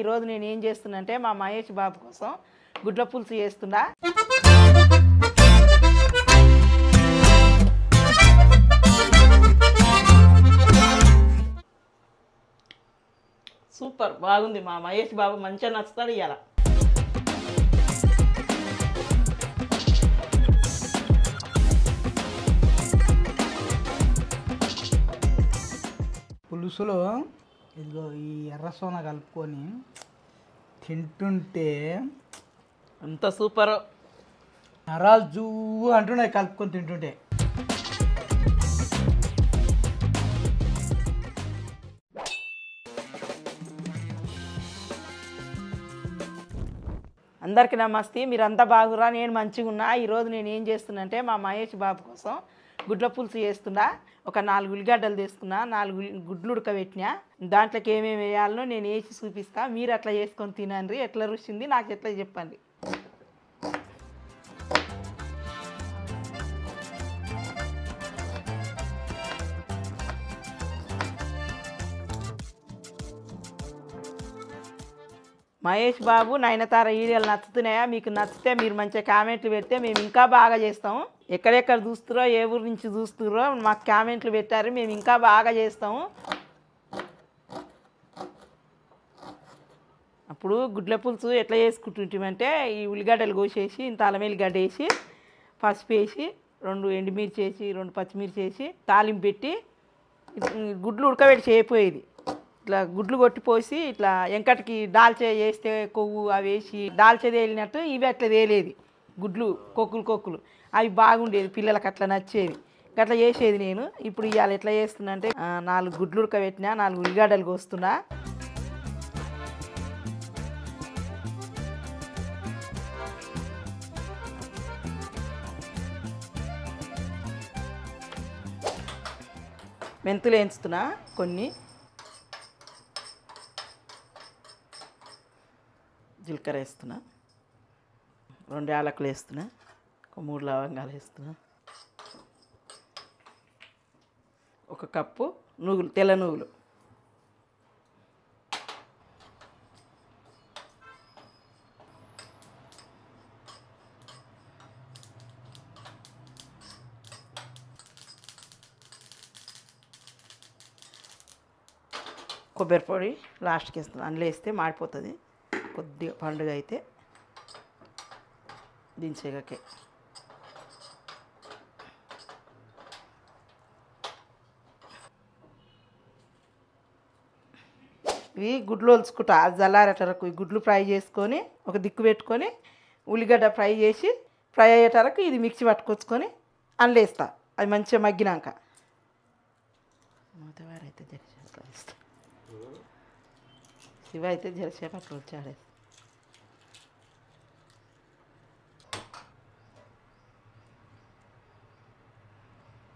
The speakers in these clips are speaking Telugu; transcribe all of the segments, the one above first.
ఈరోజు నేను ఏం చేస్తున్నంటే మా మహేష్ బాబు కోసం గుడ్ల పులుసు చేస్తున్నా. సూపర్ బాగుంది. మా మహేష్ బాబు మంచిగా నచ్చుతాడు. ఇవాళ పులుసులో ఇదిగో ఈ ఎర్ర సోన కలుపుకొని తింటుంటే అంత సూపర్. నరాలు జూ అంటున్నాయి కలుపుకొని తింటుంటే. అందరికీ నమస్తే. మీరంతా బాగురా? నేను మంచిగా ఉన్నా. ఈరోజు నేను ఏం చేస్తున్నంటే మా మహేష్ బాబు కోసం గుడ్ల పులుసు చేస్తున్నా. ఒక 4 ఉల్లిగడ్డలు తీసుకున్నా, 4 గుడ్లు ఉడకబెట్టినా. దాంట్లోకి ఏమేమి వేయాలనో నేను వేసి చూపిస్తా. మీరు అట్లా చేసుకొని తినండి. ఎట్లా రుచింది నాకు ఎట్లా చెప్పండి. మహేష్ బాబు నయనతార వీడియోలు నచ్చుతున్నాయా? మీకు నచ్చితే మీరు మంచిగా కామెంట్లు పెడితే మేము ఇంకా బాగా చేస్తాము. ఎక్కడెక్కడ చూస్తురో, ఏ ఊరు నుంచి చూస్తురో మాకు కామెంట్లు పెట్టారు. మేము ఇంకా బాగా చేస్తాము. అప్పుడు గుడ్ల పులుసు ఎట్లా చేసుకుంటుంటామంటే ఈ ఉల్లిగడ్డలు కోసేసి ఇంత అల్లం ఎల్లిగడ్డ వేసి పసుపు వేసి 2 ఎండుమిర్చి వేసి 2 పచ్చిమిర్చి వేసి తాలింపు పెట్టి గుడ్లు ఉడకబెట్టి చేయపోయేది. ఇట్లా గుడ్లు కొట్టిపోసి ఇట్లా వెంకటికి దాల్చే వేస్తే కొవ్వు అవి వేసి దాల్చేది వేలినట్టు ఇవి అట్లా వేలేది. గుడ్లు కొక్కులు అవి బాగుండేది. పిల్లలకు అట్లా నచ్చేది. అట్లా చేసేది నేను. ఇప్పుడు ఇవాళ ఎట్లా చేస్తున్నా అంటే 4 గుడ్లు ఉడకబెట్టినా, 4 ఉల్లిగడ్డలు కోస్తున్నా. మెంతులు వేస్తున్నా కొన్ని, జీలకర్ర వేస్తున్నా, 2 యాలకులు వేస్తున్నా, 3 లవంగాలు వేస్తున్నా, 1 కప్పు నువ్వులు, తెల్ల నువ్వులు, కొబ్బరి పొడి లాస్ట్కి వేస్తున్నా. అందులో వేస్తే మాడిపోతుంది. కొద్దిగా పండుగ అయితే దించేగకే. ఇవి గుడ్లు వలుచుకుంటా. అది జల్లారేటరకు ఈ గుడ్లు ఫ్రై చేసుకొని ఒక దిక్కు పెట్టుకొని ఉల్లిగడ్డ ఫ్రై చేసి ఫ్రై అయ్యేటరకు ఇది మిక్సీ పట్టుకొచ్చుకొని అందులో వేస్తా. అది మంచిగా మగ్గినాక మూతవారైతే జరిసేపు వేస్తా. శివ అయితే జరిసేపు అట్లా వచ్చాడేస్తా.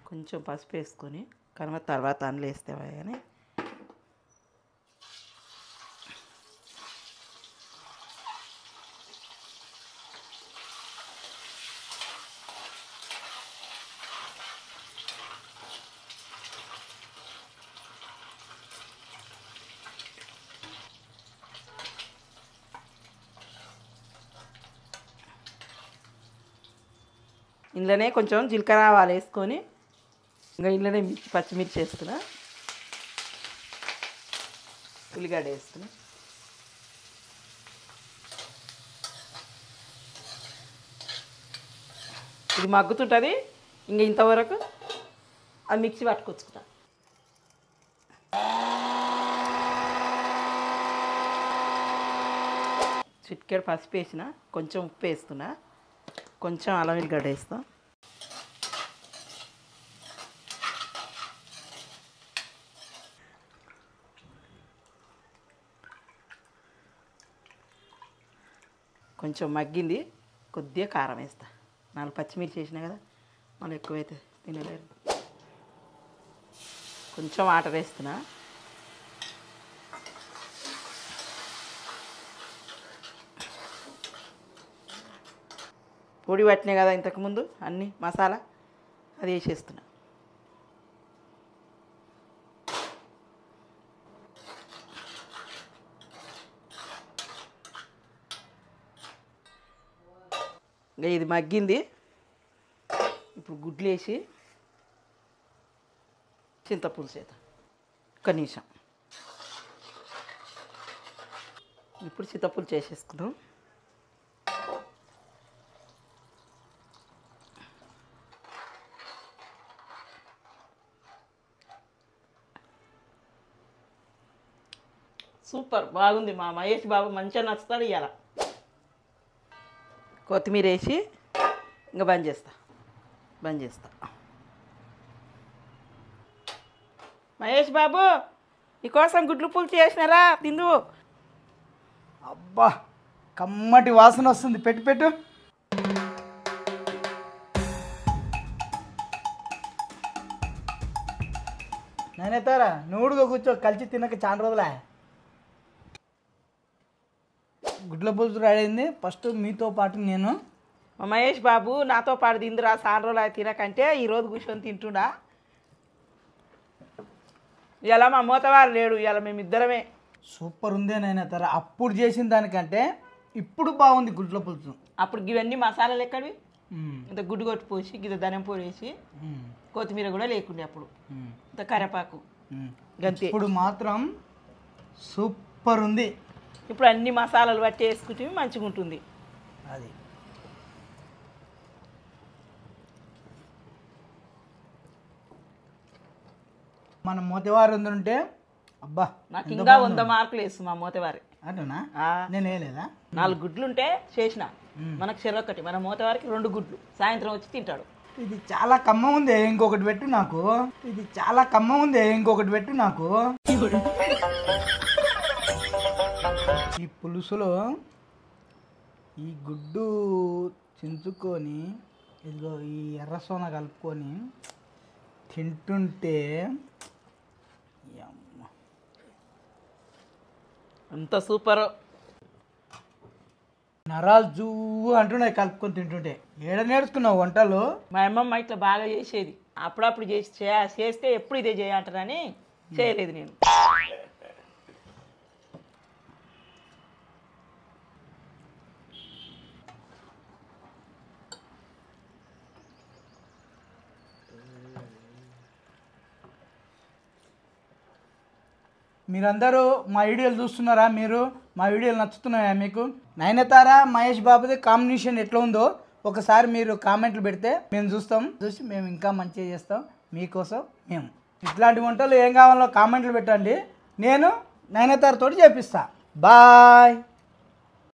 కొంచెం పసుపు వేసుకొని తర్వాత అందులో వేస్తేవా కానీ ఇందులోనే కొంచెం జీలకర్ర ఆవాలు వేసుకొని ఇంకా ఇంట్లోనే పచ్చిమిర్చి వేస్తున్నా, ఉల్లిగడ్డ వేస్తున్నా. ఇది మగ్గుతుంటుంది. ఇంక ఇంతవరకు అది మిక్సీ పట్టుకొచ్చుకుంటా. చిటికెడు పసుపు వేసిన, కొంచెం ఉప్పు వేస్తున్నా, కొంచెం అల్లం వెల్లిగడ్డ వేస్తాం. కొంచెం మగ్గింది. కొద్దిగా కారం వేస్తా. 4 పచ్చిమిర్చి వేసినా కదా, మళ్ళీ ఎక్కువైతే తినలేరు. కొంచెం వాటర్ వేస్తున్నా. పొడి పట్టినాయి కదా ఇంతకుముందు అన్నీ మసాలా, అది వేసేస్తున్నా. ఇంకా ఇది మగ్గింది. ఇప్పుడు గుడ్లు వేసి చింతపులుసు వేద్దాం ఒక్క నిమిషం. ఇప్పుడు చింతపులుసు వేసేసుకుందాం. సూపర్ బాగుంది. మా మహేష్ బాబు మంచిగా నచ్చుతాడు. ఇవాళ కొత్తిమీర వేసి ఇంకా బంద్ చేస్తా. మహేష్ బాబు నీకోసం గుడ్లు పులుసు చేసినారా, తిందు. అబ్బా కమ్మటి వాసన వస్తుంది. పెట్టు నేనేతారా నువ్వుడుగా కూర్చో, కలిసి తినక చాలా రోజులే. గుడ్ల పులుసు రెడీ అయింది. ఫస్ట్ మీతో పాటు నేను మా మహేష్ బాబు నాతో పాటు తిందురా, సాండ్రోలు అవి తినకంటే ఈరోజు కూర్చొని తింటుండా. ఇలా మా మూతవారు లేడు, ఇలా మేమిద్దరమే. సూపర్ ఉంది నేనేతారా. అప్పుడు చేసిన దానికంటే ఇప్పుడు బాగుంది గుడ్ల పులుసు. అప్పుడు ఇవన్నీ మసాలాలు ఎక్కడివి, ఇంత గుడ్డు కొట్టి పోసి గిద ధనియం పొడి వేసి కొత్తిమీర కూడా లేకుండే అప్పుడు, ఇంత కరివేపాకు గంతే. ఇప్పుడు మాత్రం సూపర్ ఉంది. ఇప్పుడు అన్ని మసాలాలు పట్టి వేసుకుంటే మంచిగా ఉంటుంది. అది మన మోతేవారు ఉంటే అబ్బా నాకు ఇంకా 100 మార్కులు వేస్తుంది మా మోతేవారి. అటునా నేను వేయలేదా? 4 గుడ్లు ఉంటే చేసిన, మనకు చెరొక్కటి. మన మోతవారికి 2 గుడ్లు, సాయంత్రం వచ్చి తింటాడు. ఇది చాలా కమ్మ ఉంది, ఇంకొకటి పెట్టు నాకు. ఈ పులుసులో ఈ గుడ్డు చించుకొని ఇదిగో ఈ ఎర్రసోన కలుపుకొని తింటుంటే అంత సూపర్. నరాలు జూ అంటున్నాయి కలుపుకొని తింటుంటే. ఏడ నేర్చుకున్నావు వంటలు? మా అమ్మమ్మ ఇట్లా బాగా చేసేది. అప్పుడప్పుడు చేస్తే ఎప్పుడు ఇదే చేయంటారని చేయలేదు నేను. మీరందరూ మా వీడియోలు చూస్తున్నారా? మా వీడియోలు నచ్చుతున్నాయా మీకు? నయనతార మహేష్ బాబుది కాంబినేషన్ ఎట్లా ఉందో ఒకసారి మీరు కామెంట్లు పెడితే మేము చూసి మేము ఇంకా మంచిగా చేస్తాం మీకోసం. మేము ఇట్లాంటి వంటలు ఏం కావాలో కామెంట్లు పెట్టండి, నేను నయనతారతోటి చేపిస్తా. బాయ్.